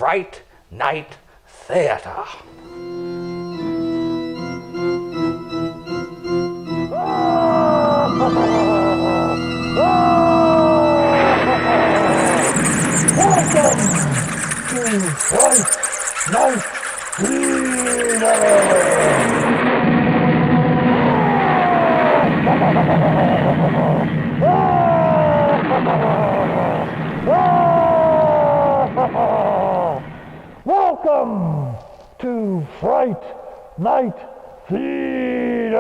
Fright Night Theatre. Welcome to Fright Night Theatre. Welcome to Fright Night Theatre.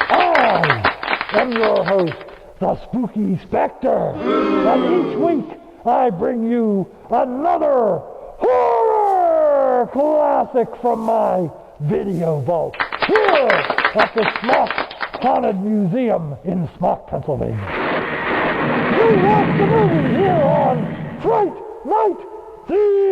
I am your host, the Spooky Spectre, and each week I bring you another horror classic from my video vault here at the Smock Haunted Museum in Smock, Pennsylvania. You watch the movie here on Fright Night Theatre!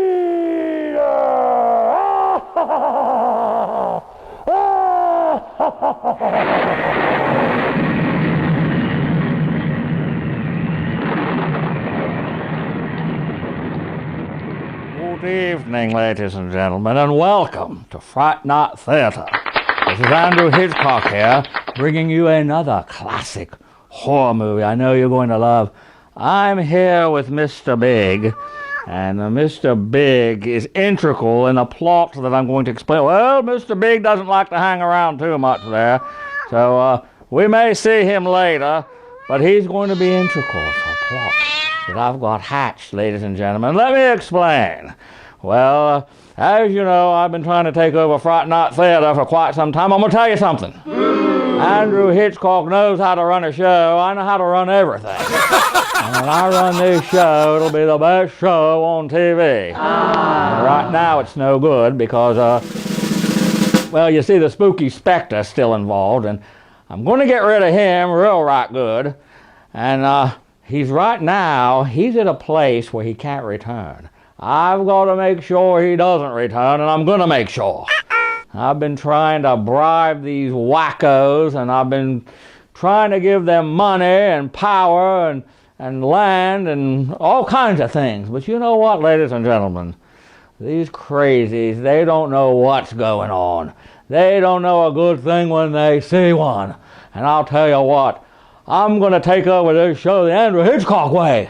Good evening, ladies and gentlemen, and welcome to Fright Night Theatre. This is Andrew Hitchcock here, bringing you another classic horror movie I know you're going to love. I'm here with Mr. Big, and Mr. Big is integral in a plot that I'm going to explain. Well, Mr. Big doesn't like to hang around too much there, so we may see him later, but he's going to be integral to a plot that I've got hatched, ladies and gentlemen. Let me explain. Well, as you know, I've been trying to take over Fright Night Theatre for quite some time. I'm going to tell you something. Andrew Hitchcock knows how to run a show. I know how to run everything. And when I run this show, it'll be the best show on TV. And right now, it's no good because, well, you see, the Spooky Spectre's still involved, and I'm going to get rid of him real right good. And he's at a place where he can't return. I've got to make sure he doesn't return, and I'm going to make sure. I've been trying to bribe these wackos, and I've been trying to give them money and power and land and all kinds of things. But you know what, ladies and gentlemen? These crazies, they don't know what's going on. They don't know a good thing when they see one. And I'll tell you what, I'm going to take over this show the Andrew Hitchcock way.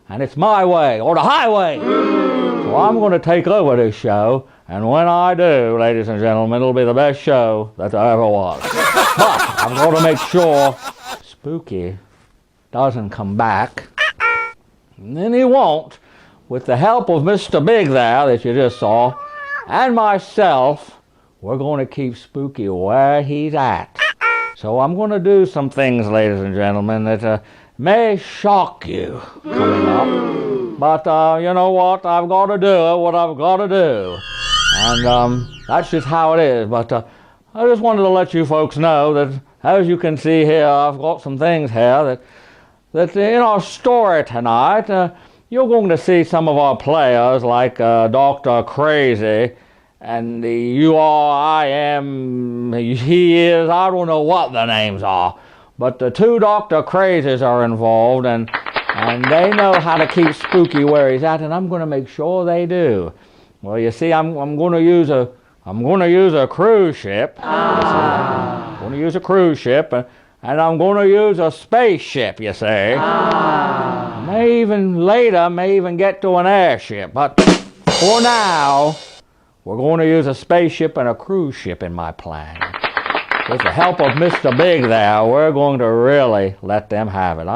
And it's my way, or the highway. So I'm going to take over this show, and when I do, ladies and gentlemen, it'll be the best show that there ever was. But I'm going to make sure Spooky doesn't come back. And then he won't. With the help of Mr. Big there that you just saw, and myself, we're going to keep Spooky where he's at. So I'm going to do some things, ladies and gentlemen, that may shock you coming up. But you know what? I've got to do what I've got to do. And that's just how it is. But I just wanted to let you folks know that, as you can see here, I've got some things here that in our story tonight, you're going to see some of our players like Dr. Crazy and the you are, I am, he is, I don't know what the names are. But the two Dr. Crazies are involved, and they know how to keep Spooky where he's at, and I'm going to make sure they do. Well, you see, I'm going to use a cruise ship. I'm going to use a cruise ship, and I'm going to use a spaceship. You see, may even get to an airship, but for now, we're going to use a spaceship and a cruise ship in my plan. With the help of Mr. Big there, we're going to really let them have it.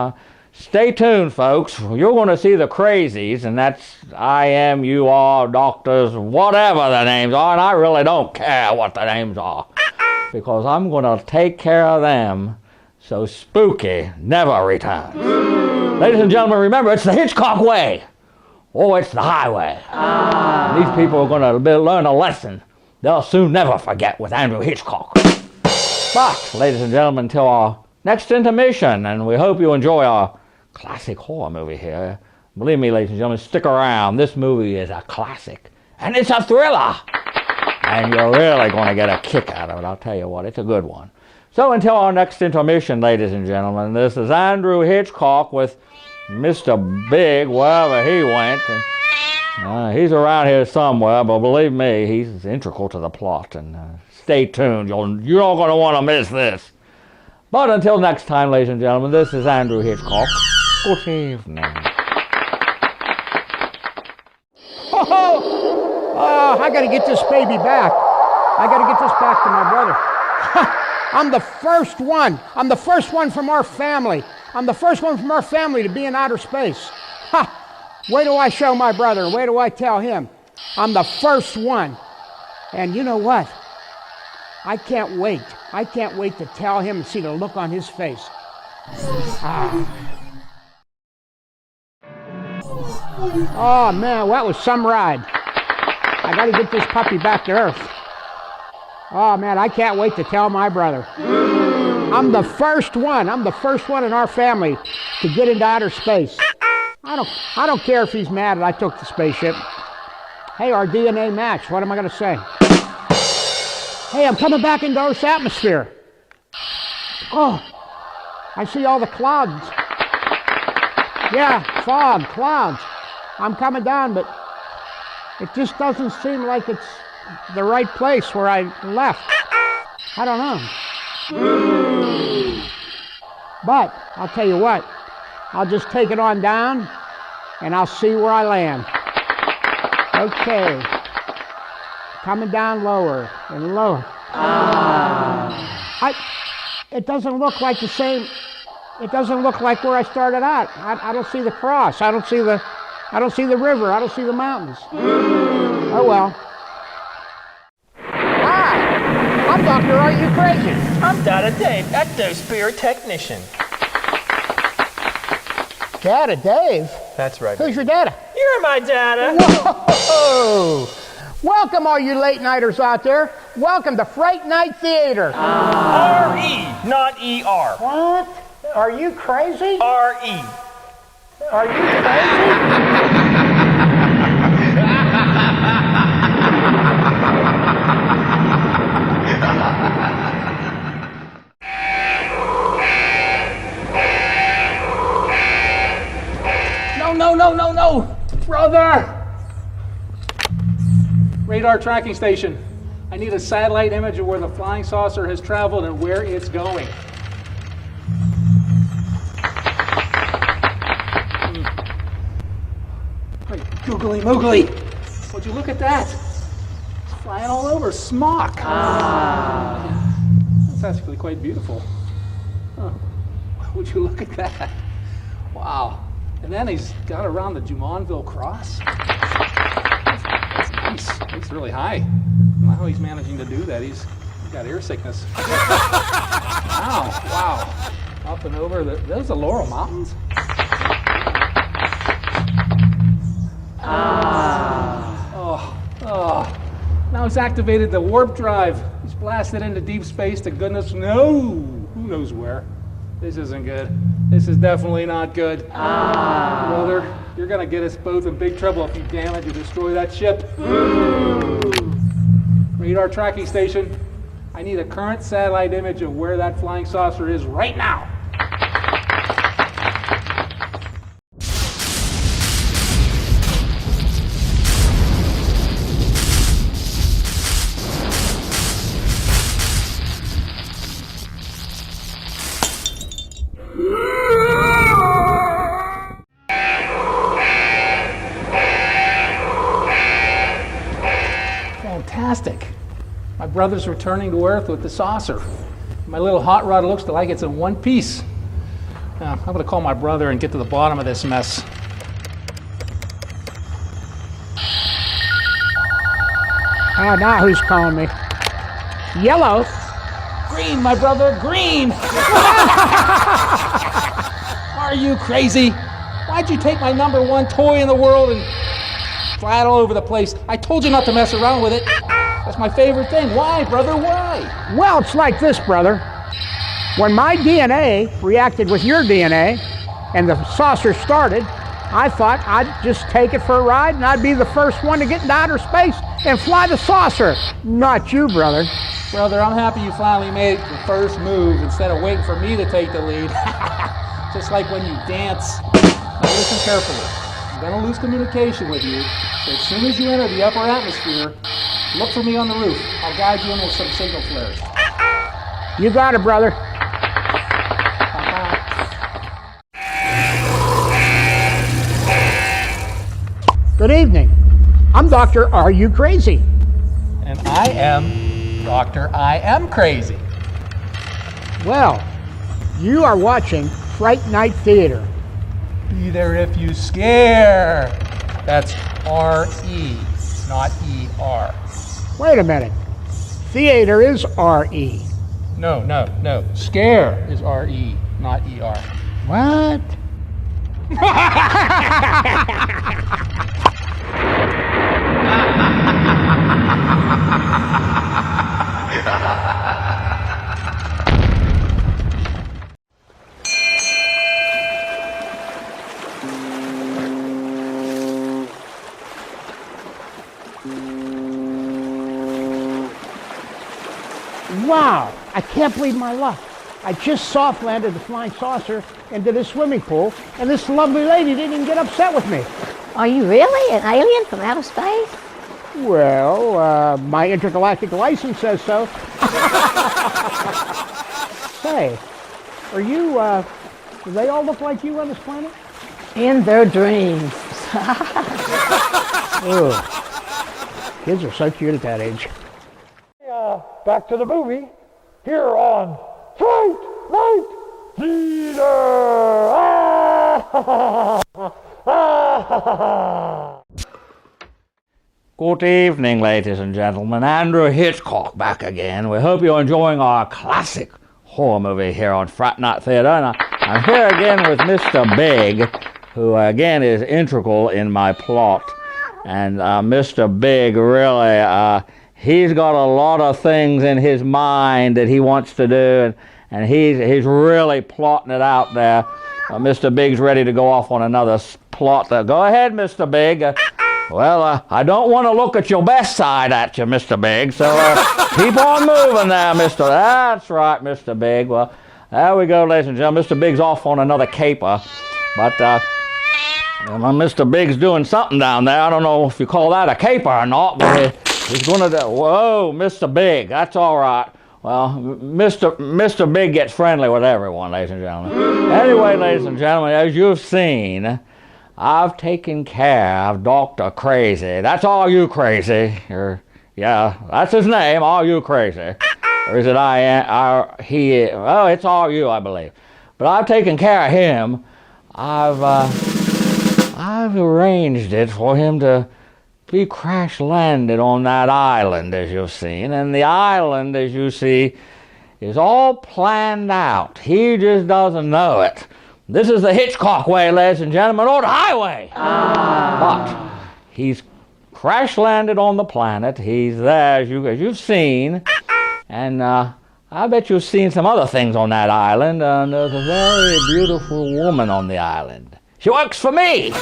Stay tuned, folks. You're going to see the crazies, and that's I am, you are, doctors, whatever the names are, and I really don't care what the names are, because I'm going to take care of them so Spooky never returns. Ladies and gentlemen, remember, it's the Hitchcock way, or it's the highway. And these people are going to learn a lesson they'll soon never forget with Andrew Hitchcock. But, ladies and gentlemen, until our next intermission, and we hope you enjoy our classic horror movie here. Believe me, ladies and gentlemen, stick around. This movie is a classic, and it's a thriller. And you're really going to get a kick out of it, I'll tell you what. It's a good one. So until our next intermission, ladies and gentlemen, this is Andrew Hitchcock with Mr. Big, wherever he went. And He's around here somewhere, but believe me, he's integral to the plot. And stay tuned. You're not going to want to miss this. But until next time, ladies and gentlemen, this is Andrew Hitchcock. Good evening. Oh, I got to get this baby back. I got to get this back to my brother. I'm the first one. I'm the first one from our family. I'm the first one from our family to be in outer space. Ha! Wait till I show my brother. Wait till I tell him. I'm the first one. And you know what? I can't wait. I can't wait to tell him and see the look on his face. Oh, man, that was some ride. I got to get this puppy back to Earth. Oh, man, I can't wait to tell my brother. I'm the first one. I'm the first one in our family to get into outer space. I don't care if he's mad that I took the spaceship. Hey, our DNA matched. What am I going to say? Hey, I'm coming back into Earth's atmosphere. Oh, I see all the clouds. Yeah, fog, clouds. I'm coming down, but it just doesn't seem like it's the right place where I left. I don't know. But I'll tell you what, I'll just take it on down and I'll see where I land. Okay. Coming down lower and lower. It doesn't look like the same. It doesn't look like where I started out. I don't see the cross. I don't see the river. I don't see the mountains. Oh well. Hi, I'm Dr. Are You Crazy? I'm Dada Dave, ecto-spirit technician. Dada Dave? That's right. Who's your dada? You're my dada. Whoa! Welcome, all you late-nighters out there. Welcome to Fright Night Theatre. R-E, not E-R. What? Are you crazy? R-E. Are you crazy? No, brother! Radar tracking station. I need a satellite image of where the flying saucer has traveled and where it's going. Hey, googly moogly! Would you look at that? It's flying all over. Smock! That's actually quite beautiful. Huh. Would you look at that? Wow. And then he's got around the Jumonville Cross. That's nice. He's really high. I don't know how he's managing to do that. He's got air sickness. Wow. Up and over. Those the Laurel Mountains? Oh. Now he's activated the warp drive. He's blasted into deep space to goodness who knows where. This isn't good. This is definitely not good. Brother, you're gonna get us both in big trouble if you damage or destroy that ship. Radar tracking station, I need a current satellite image of where that flying saucer is right now. Fantastic. My brother's returning to Earth with the saucer. My little hot rod looks like it's in one piece. Now, I'm going to call my brother and get to the bottom of this mess. Oh, now who's calling me? Yellow? Green, my brother, green! Are you crazy? Why'd you take my number one toy in the world and fly it all over the place? I told you not to mess around with it. That's my favorite thing. Why, brother, why? Well, it's like this, brother. When my DNA reacted with your DNA and the saucer started, I thought I'd just take it for a ride and I'd be the first one to get into outer space and fly the saucer. Not you, brother. Brother, I'm happy you finally made the first move instead of waiting for me to take the lead. Just like when you dance. Now listen carefully. I'm going to lose communication with you. So as soon as you enter the upper atmosphere, look for me on the roof. I'll guide you in with some signal flares. You got it, brother. Good evening. I'm Dr. Are You Crazy? And I am Dr. I Am Crazy. Well, you are watching Fright Night Theatre. Be there if you scare. That's R-E, not E-R. Wait a minute. Theater is R-E. No. Scare is R-E, not E-R. What? Wow, I can't believe my luck. I just soft landed the flying saucer into this swimming pool, and this lovely lady didn't even get upset with me. Are you really an alien from outer space? Well, my intergalactic license says so. Say, are you, do they all look like you on this planet? In their dreams. Ugh. Kids are so cute at that age. Back to the movie here on Fright Night Theatre. Good evening, ladies and gentlemen. Andrew Hitchcock back again. We hope you're enjoying our classic horror movie here on Fright Night Theatre. And I'm here again with Mr. Big, who again is integral in my plot. And Mr. Big really... he's got a lot of things in his mind that he wants to do, and he's really plotting it out there. Mr. Big's ready to go off on another plot. Go ahead, Mr. Big. I don't want to look at your best side at you, Mr. Big, so keep on moving there, Mr. That's right, Mr. Big. Well, there we go, ladies and gentlemen. Mr. Big's off on another caper, but Mr. Big's doing something down there. I don't know if you call that a caper or not, but... he's going to do, whoa, Mr. Big, that's all right. Well, Mr. Big gets friendly with everyone, ladies and gentlemen. Anyway, ladies and gentlemen, as you've seen, I've taken care of Dr. Crazy. That's All You Crazy. Yeah, that's his name, All You Crazy. Or is it it's All You, I believe. But I've taken care of him. I've arranged it for him to be crash landed on that island, as you've seen. And the island, as you see, is all planned out. He just doesn't know it. This is the Hitchcock way, ladies and gentlemen, or the highway. But he's crash landed on the planet. He's there, as you've seen. And I bet you've seen some other things on that island. There's a very beautiful woman on the island. She works for me.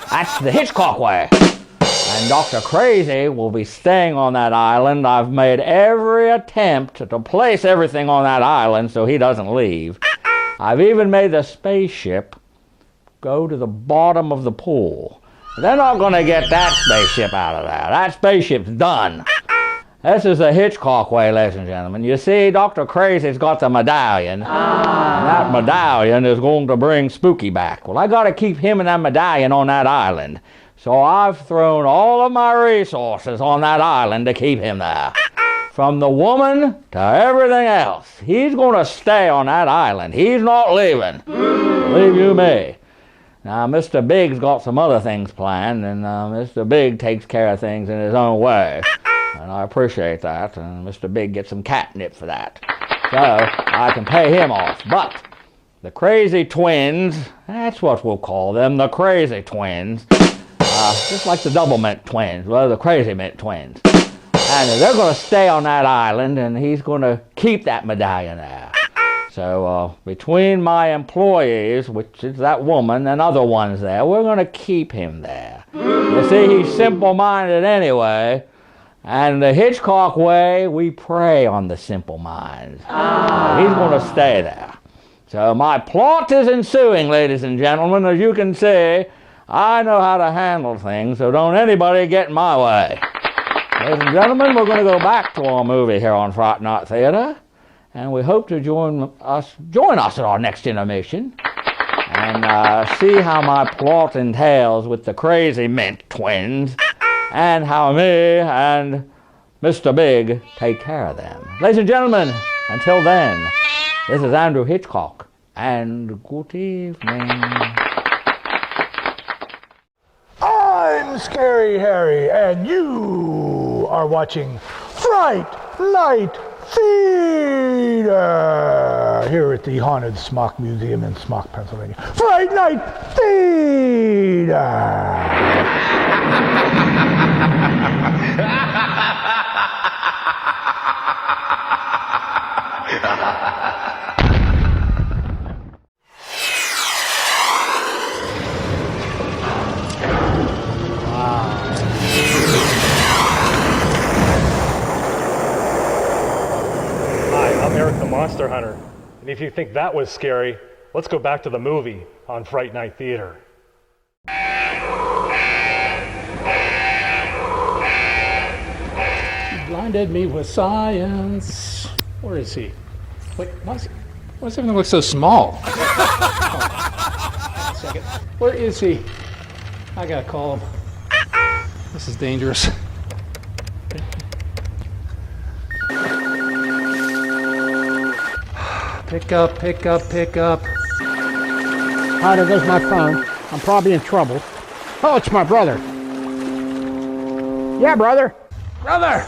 That's the Hitchcock way. And Dr. Crazy will be staying on that island. I've made every attempt to place everything on that island so he doesn't leave. I've even made the spaceship go to the bottom of the pool. They're not going to get that spaceship out of there. That spaceship's done. This is the Hitchcock way, ladies and gentlemen. You see, Dr. Crazy's got the medallion. And that medallion is going to bring Spooky back. Well, I got to keep him and that medallion on that island. So I've thrown all of my resources on that island to keep him there. From the woman to everything else. He's going to stay on that island. He's not leaving. Believe you me. Now, Mr. Big's got some other things planned, and Mr. Big takes care of things in his own way. And I appreciate that, and Mr. Big gets some catnip for that. So, I can pay him off. But, the Crazy Twins, that's what we'll call them, the Crazy Twins. Just like the Double Mint Twins, well, the Crazy Mint Twins. And they're going to stay on that island, and he's going to keep that medallion there. So, between my employees, which is that woman and other ones there, we're going to keep him there. You see, he's simple-minded anyway. And the Hitchcock way, we prey on the simple minds. He's going to stay there. So my plot is ensuing, ladies and gentlemen. As you can see, I know how to handle things, so don't anybody get in my way. Ladies and gentlemen, we're going to go back to our movie here on Fright Night Theatre, and we hope to join us at our next intermission and see how my plot entails with the crazy Mint twins and how me and Mr. Big take care of them. Ladies and gentlemen, until then, this is Andrew Hitchcock, and good evening. I'm Scary Harry, and you are watching Fright Night Theatre here at the Haunted Smock Museum in Smock, Pennsylvania. Fright Night Monster Hunter. And if you think that was scary, let's go back to the movie on Fright Night Theatre. He blinded me with science. Where is he? Wait, why does everything look so small? Oh, wait a second. Where is he? I gotta call him. This is dangerous. Pick up, pick up, pick up. Hi, there goes my phone. I'm probably in trouble. Oh, it's my brother. Yeah, brother. Brother!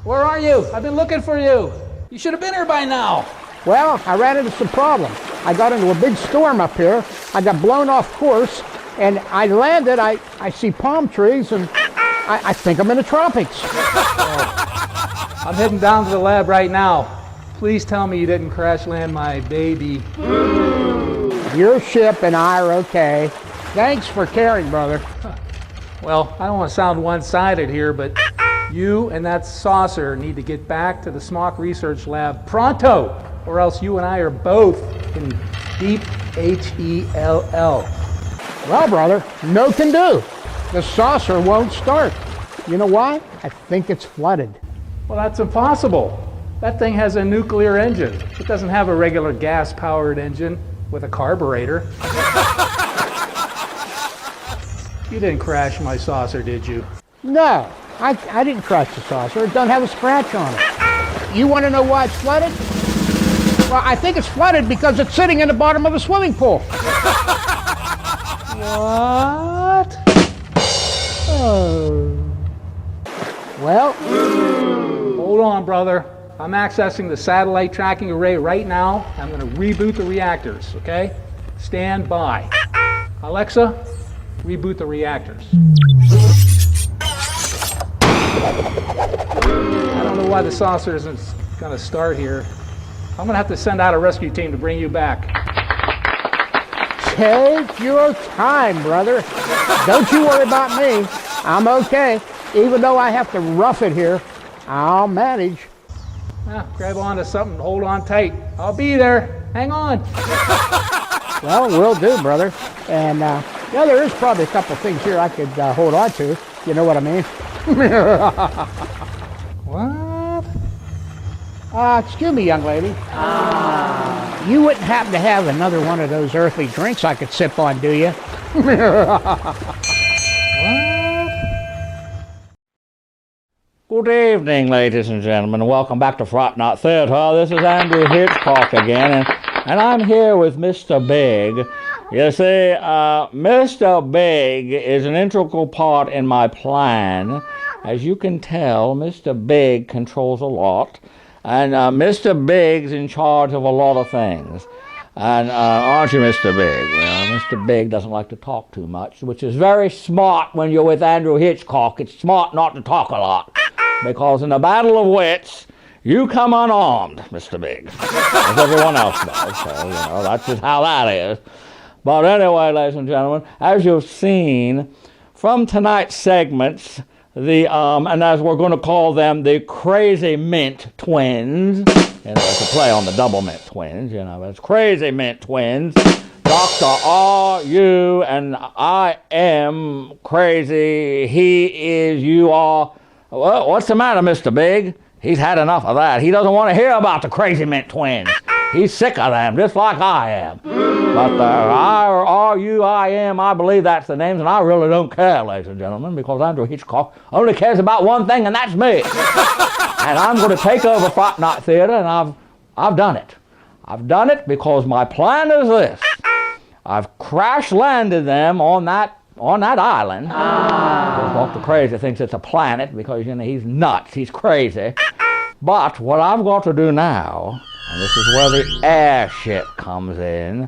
Where are you? I've been looking for you. You should have been here by now. Well, I ran into some problems. I got into a big storm up here. I got blown off course, and I landed. I see palm trees, and I think I'm in the tropics. I'm heading down to the lab right now. Please tell me you didn't crash land my baby. Your ship and I are okay. Thanks for caring, brother. Well, I don't want to sound one-sided here, but you and that saucer need to get back to the Smock Research Lab pronto, or else you and I are both in deep H-E-L-L. Well, brother, no can do. The saucer won't start. You know why? I think it's flooded. Well, that's impossible. That thing has a nuclear engine. It doesn't have a regular gas-powered engine with a carburetor. You didn't crash my saucer, did you? No, I didn't crash the saucer. It doesn't have a scratch on it. You want to know why it's flooded? Well, I think it's flooded because it's sitting in the bottom of a swimming pool. What? Oh. Well, hold on, brother. I'm accessing the satellite tracking array right now. I'm going to reboot the reactors, okay? Stand by. Alexa, reboot the reactors. I don't know why the saucer isn't going to start here. I'm going to have to send out a rescue team to bring you back. take your time, brother. Don't you worry about me. I'm okay. Even though I have to rough it here, I'll manage. Grab on to something, hold on tight. I'll be there. Hang on. Well, will do, brother. And yeah, there is probably a couple things here I could hold on to. You know what I mean? What? Excuse me, young lady. You wouldn't happen to have another one of those earthly drinks I could sip on, do you? Good evening, ladies and gentlemen, and welcome back to Fright Night Theatre. This is Andrew Hitchcock again, and I'm here with Mr. Big. You see, Mr. Big is an integral part in my plan. As you can tell, Mr. Big controls a lot, and Mr. Big's in charge of a lot of things. And aren't you, Mr. Big? Well, Mr. Big doesn't like to talk too much, which is very smart when you're with Andrew Hitchcock. It's smart not to talk a lot. Because in a battle of wits, you come unarmed, Mr. Big. As everyone else does. So, you know, that's just how that is. But anyway, ladies and gentlemen, as you've seen from tonight's segments, the and as we're going to call them, the Crazy Mint Twins. You know, it's a play on the double mint twins, you know. It's crazy mint twins. Dr. R, you, and I am crazy. He is, you are. Well, what's the matter, Mr. Big? He's had enough of that. He doesn't want to hear about the crazy mint twins. He's sick of them, just like I am. But I, or R, you, I am, I believe that's the names, and I really don't care, ladies and gentlemen, because Andrew Hitchcock only cares about one thing, and that's me. And I'm going to take over Fright Night Theatre, and I've done it. I've done it because my plan is this. I've crash-landed them on that island. Dr. Crazy thinks it's a planet because, you know, he's nuts, he's crazy. But what I've got to do now, and this is where the airship comes in,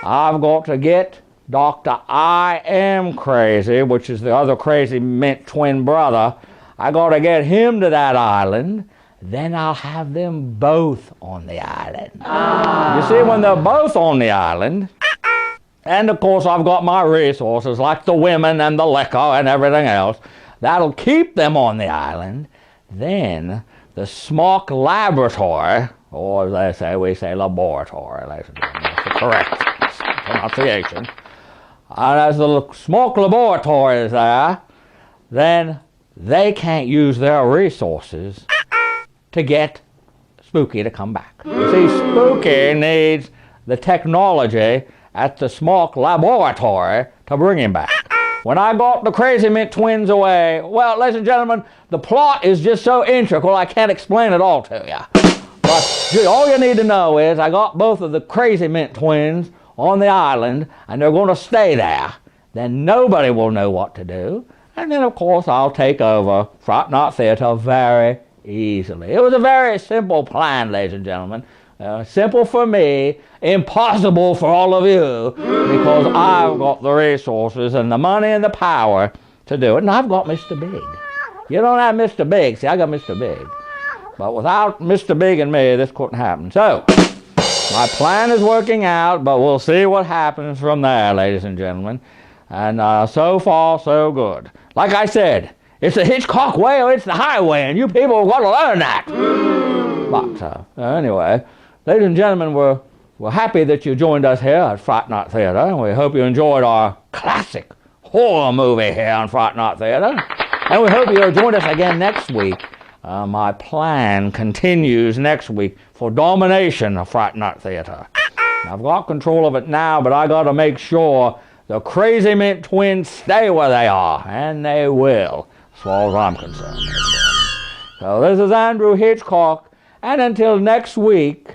I've got to get Dr. I Am Crazy, which is the other crazy mint twin brother, I got to get him to that island, then I'll have them both on the island. You see, when they're both on the island, and of course I've got my resources like the women and the liquor and everything else, that'll keep them on the island, then the Smock Laboratory, or as they say, we say laboratory, that's the correct pronunciation. And as the Smock Laboratory is there, then they can't use their resources to get Spooky to come back. You see, Spooky needs the technology at the Smock Laboratory to bring him back. When I got the Crazy Mint twins away, well, ladies and gentlemen, the plot is just so integral I can't explain it all to you. But all you need to know is I got both of the Crazy Mint twins on the island, and they're going to stay there. Then nobody will know what to do. And then, of course, I'll take over Fright Night Theatre very easily. It was a very simple plan, ladies and gentlemen. Simple for me, impossible for all of you, because I've got the resources and the money and the power to do it, and I've got Mr. Big. You don't have Mr. Big. See, I got Mr. Big. But without Mr. Big and me, this couldn't happen. So, my plan is working out, but we'll see what happens from there, ladies and gentlemen. And so far, so good. Like I said, it's the Hitchcock way or it's the highway, and you people have got to learn that. But anyway, ladies and gentlemen, we're happy that you joined us here at Fright Night Theatre, and we hope you enjoyed our classic horror movie here on Fright Night Theatre. And we hope you'll join us again next week. My plan continues next week for domination of Fright Night Theatre. I've got control of it now, but I got to make sure the Crazy Mint twins stay where they are, and they will, as far as I'm concerned. So this is Andrew Hitchcock, and until next week,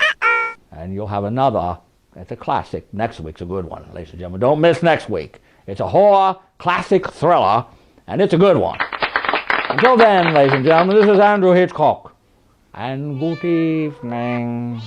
and you'll have another, it's a classic, next week's a good one, ladies and gentlemen. Don't miss next week. It's a horror, classic thriller, and it's a good one. Until then, ladies and gentlemen, this is Andrew Hitchcock, and good evening.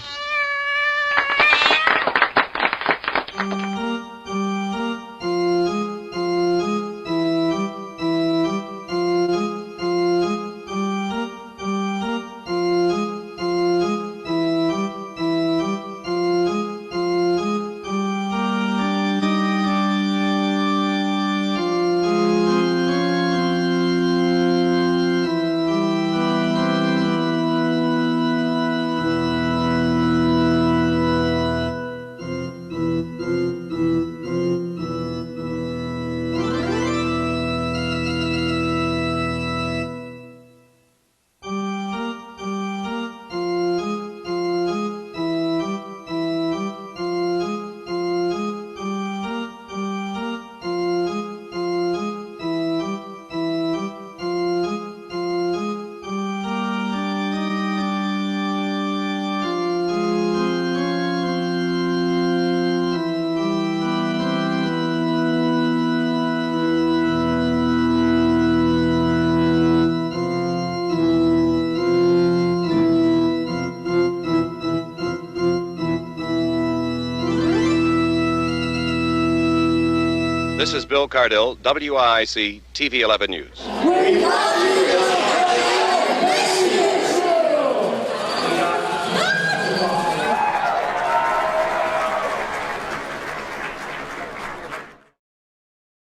This is Bill Cardell, WIC TV 11 News. We love you!